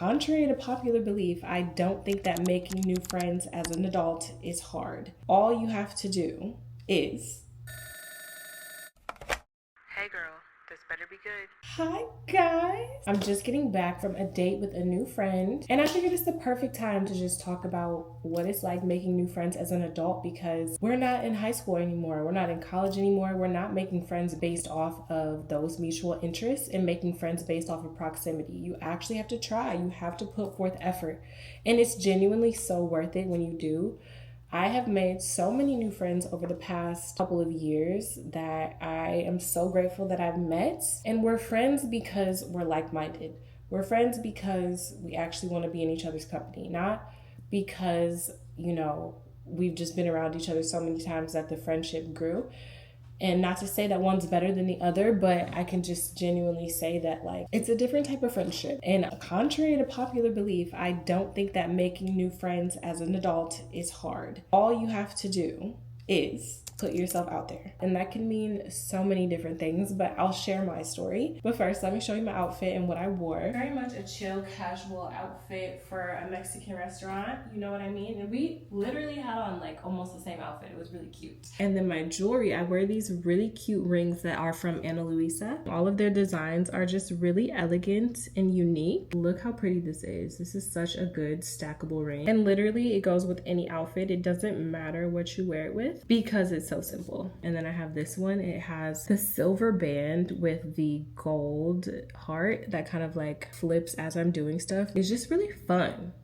Contrary to popular belief, I don't think that making new friends as an adult is hard. All you have to do is... Hey girl, this better be good. Hi guys! I'm just getting back from a date with a new friend, and I figured it's the perfect time to just talk about what it's like making new friends as an adult, because we're not in high school anymore, we're not in college anymore, we're not making friends based off of those mutual interests and making friends based off of proximity. You actually have to try, you have to put forth effort, and it's genuinely so worth it when you do. I have made so many new friends over the past couple of years that I am so grateful that I've met. And we're friends because we're like-minded. We're friends because we actually want to be in each other's company, not because, we've just been around each other so many times that the friendship grew. And not to say that one's better than the other, but I can just genuinely say that it's a different type of friendship. And contrary to popular belief, I don't think that making new friends as an adult is hard. All you have to do is put yourself out there. And that can mean so many different things, but I'll share my story. But first, let me show you my outfit and what I wore. Very much a chill, casual outfit for a Mexican restaurant. You know what I mean? And we literally had on almost the same outfit. It was really cute. And then my jewelry, I wear these really cute rings that are from Ana Luisa. All of their designs are just really elegant and unique. Look how pretty this is. This is such a good stackable ring. And literally it goes with any outfit. It doesn't matter what you wear it with because it's so simple. And then I have this one. It has the silver band with the gold heart that kind of flips as I'm doing stuff. It's just really fun,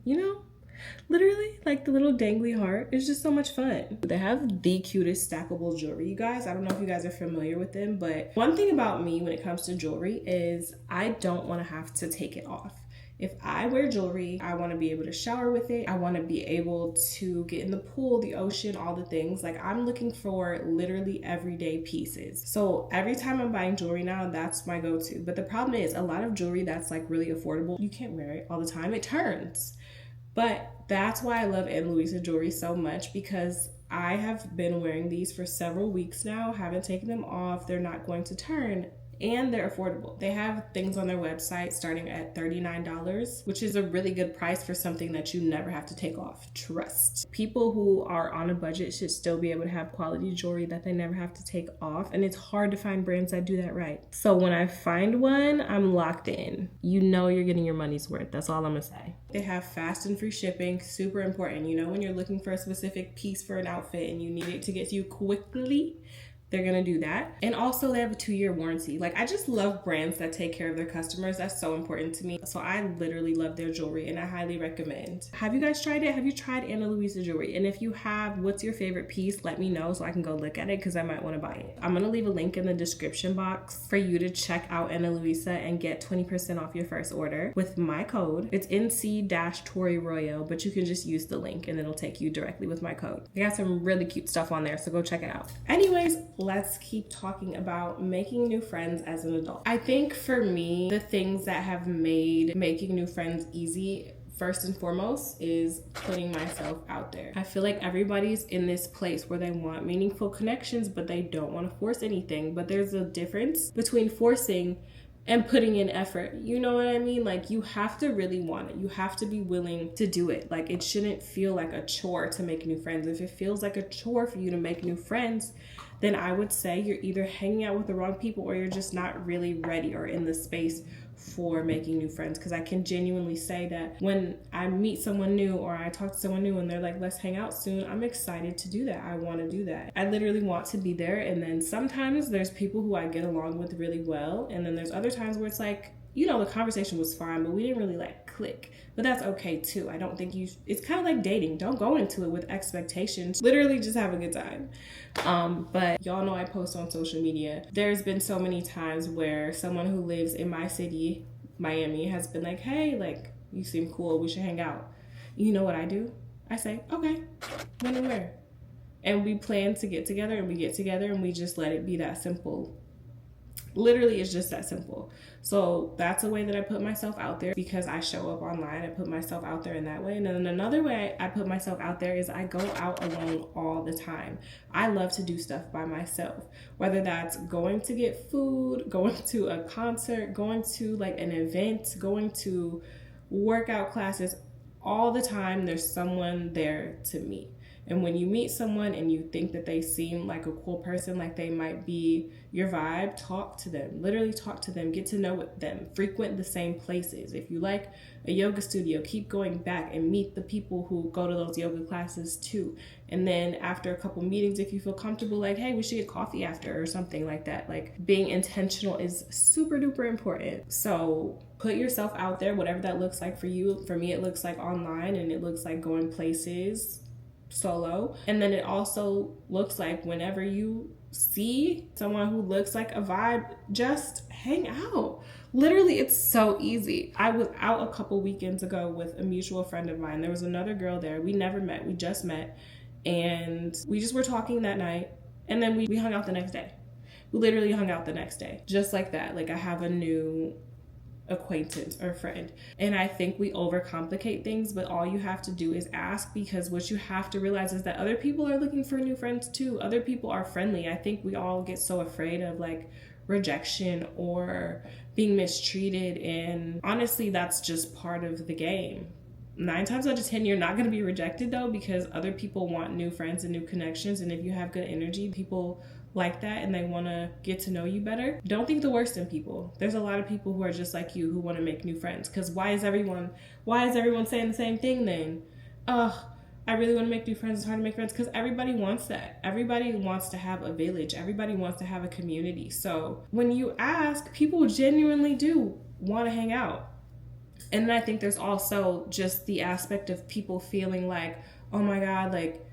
Literally, the little dangly heart is just so much fun. They have the cutest stackable jewelry, you guys. I don't know if you guys are familiar with them, but one thing about me when it comes to jewelry is I don't want to have to take it off. If I wear jewelry, I want to be able to shower with it. I want to be able to get in the pool, the ocean, all the things. I'm looking for literally everyday pieces. So every time I'm buying jewelry now, that's my go-to. But the problem is a lot of jewelry that's really affordable, you can't wear it all the time. It turns. But that's why I love Ana Luisa jewelry so much, because I have been wearing these for several weeks now, haven't taken them off. They're not going to turn. And they're affordable. They have things on their website starting at $39, which is a really good price for something that you never have to take off. Trust. People who are on a budget should still be able to have quality jewelry that they never have to take off. And it's hard to find brands that do that right. So when I find one, I'm locked in. You're getting your money's worth. That's all I'm gonna say. They have fast and free shipping, super important. When you're looking for a specific piece for an outfit and you need it to get to you quickly, they're gonna do that. And also they have a 2-year warranty. I just love brands that take care of their customers. That's so important to me. So I literally love their jewelry and I highly recommend. Have you guys tried it? Have you tried Ana Luisa jewelry? And if you have, what's your favorite piece? Let me know so I can go look at it because I might wanna buy it. I'm gonna leave a link in the description box for you to check out Ana Luisa and get 20% off your first order with my code. It's NC-Tori Royo, but you can just use the link and it'll take you directly with my code. They got some really cute stuff on there, so go check it out. Anyways, let's keep talking about making new friends as an adult. I think for me, the things that have made making new friends easy, first and foremost, is putting myself out there. I feel like everybody's in this place where they want meaningful connections, but they don't want to force anything. But there's a difference between forcing and putting in effort. You know what I mean? You have to really want it. You have to be willing to do it. It shouldn't feel like a chore to make new friends. If it feels like a chore for you to make new friends, then I would say you're either hanging out with the wrong people or you're just not really ready or in the space for making new friends. Because I can genuinely say that when I meet someone new or I talk to someone new and they're like, let's hang out soon, I'm excited to do that. I want to do that. I literally want to be there. And then sometimes there's people who I get along with really well. And then there's other times where it's the conversation was fine, but we didn't really click. But that's okay too. I don't think it's kind of like dating. Don't go into it with expectations. Literally just have a good time. But y'all know I post on social media. There's been so many times where someone who lives in my city, Miami, has been like, hey, you seem cool. We should hang out. You know what I do? I say, okay, when and where? And we plan to get together and we get together and we just let it be that simple. Literally, it's just that simple. So that's a way that I put myself out there, because I show up online. I put myself out there in that way. And then another way I put myself out there is I go out alone all the time. I love to do stuff by myself, whether that's going to get food, going to a concert, going to an event, going to workout classes, all the time there's someone there to meet. And when you meet someone and you think that they seem like a cool person, like they might be your vibe, talk to them. Literally talk to them. Get to know them. Frequent the same places. If you like a yoga studio, keep going back and meet the people who go to those yoga classes too. And then after a couple meetings, if you feel comfortable, like, hey, we should get coffee after or something like that. Like, being intentional is super duper important. So put yourself out there, whatever that looks like for you. For me, it looks like online, and it looks like going places solo. And then it also looks like whenever you see someone who looks like a vibe, just hang out. Literally, it's so easy. I was out a couple weekends ago with a mutual friend of mine. There was another girl there. We never met. We just met. And we just were talking that night. And then we hung out the next day. We literally hung out the next day. Just like that. Like, I have a new acquaintance or friend. And I think we overcomplicate things, but all you have to do is ask, because what you have to realize is that other people are looking for new friends too. Other people are friendly. I think we all get so afraid of like rejection or being mistreated, and honestly that's just part of the game. 9 times out of 10 you're not going to be rejected though, because other people want new friends and new connections. And if you have good energy, people like that and they want to get to know you better. Don't think the worst in people. There's a lot of people who are just like you who want to make new friends, because why is everyone saying the same thing then? I really want to make new friends. It's hard to make friends, because everybody wants that. Everybody wants to have a village. Everybody wants to have a community. So when you ask, people genuinely do want to hang out. And then I think there's also just the aspect of people feeling like, oh my God, like,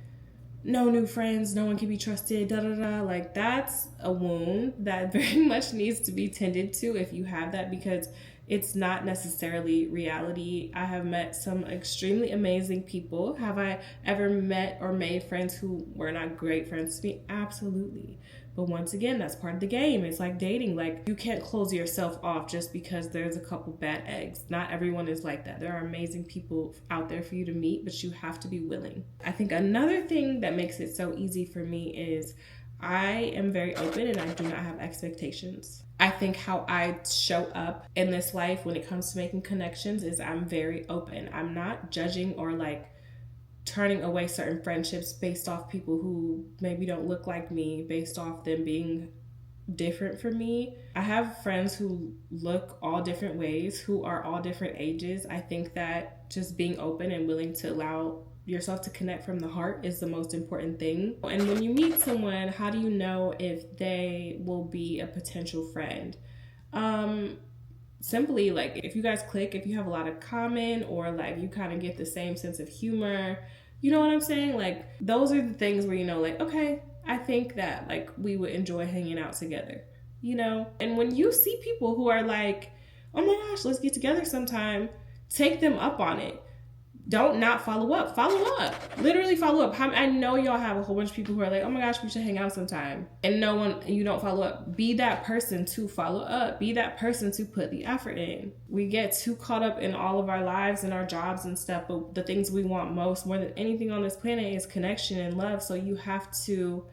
no new friends, no one can be trusted, da da da. Like, that's a wound that very much needs to be tended to if you have that, because it's not necessarily reality. I have met some extremely amazing people. Have I ever met or made friends who were not great friends to me? Absolutely. But once again, that's part of the game. It's like dating. Like, you can't close yourself off just because there's a couple bad eggs. Not everyone is like that. There are amazing people out there for you to meet, but you have to be willing. I think another thing that makes it so easy for me is I am very open and I do not have expectations. I think how I show up in this life when it comes to making connections is I'm very open. I'm not judging or like turning away certain friendships based off people who maybe don't look like me, based off them being different from me. I have friends who look all different ways, who are all different ages. I think that just being open and willing to allow yourself to connect from the heart is the most important thing. And when you meet someone, how do you know if they will be a potential friend? Simply, like, if you guys click, if you have a lot of common, or like you kind of get the same sense of humor, you know what I'm saying? Like, those are the things where you know, like, okay, I think that like we would enjoy hanging out together, you know? And when you see people who are like, oh my gosh, let's get together sometime, take them up on it. Don't not follow up. Follow up. Literally follow up. I know y'all have a whole bunch of people who are like, oh my gosh, we should hang out sometime. And you don't follow up. Be that person to follow up. Be that person to put the effort in. We get too caught up in all of our lives and our jobs and stuff, but the things we want most, more than anything on this planet, is connection and love. So you have to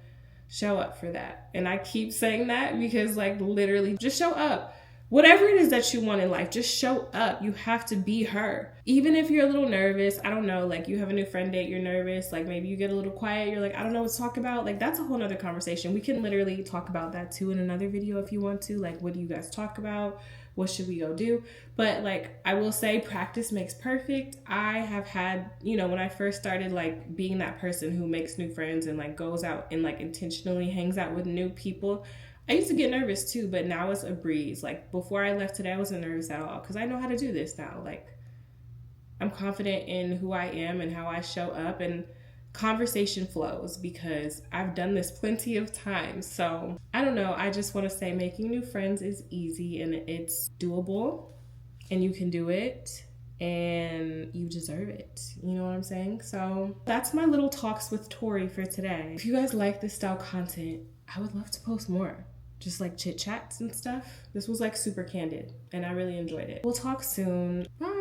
show up for that. And I keep saying that because, like, literally just show up. Whatever it is that you want in life, just show up. You have to be her. Even if you're a little nervous, I don't know, like you have a new friend date, you're nervous, like maybe you get a little quiet, you're like, I don't know what to talk about. Like, that's a whole nother conversation. We can literally talk about that too in another video if you want to. Like, what do you guys talk about? What should we go do? But like, I will say practice makes perfect. I have had, you know, when I first started like being that person who makes new friends and like goes out and like intentionally hangs out with new people, I used to get nervous too, but now it's a breeze. Like, before I left today, I wasn't nervous at all because I know how to do this now. Like, I'm confident in who I am and how I show up, and conversation flows because I've done this plenty of times. So I don't know. I just want to say making new friends is easy and it's doable, and you can do it and you deserve it. You know what I'm saying? So that's my little talks with Tori for today. If you guys like this style content, I would love to post more. Just like chit chats and stuff. This was like super candid and I really enjoyed it. We'll talk soon. Bye.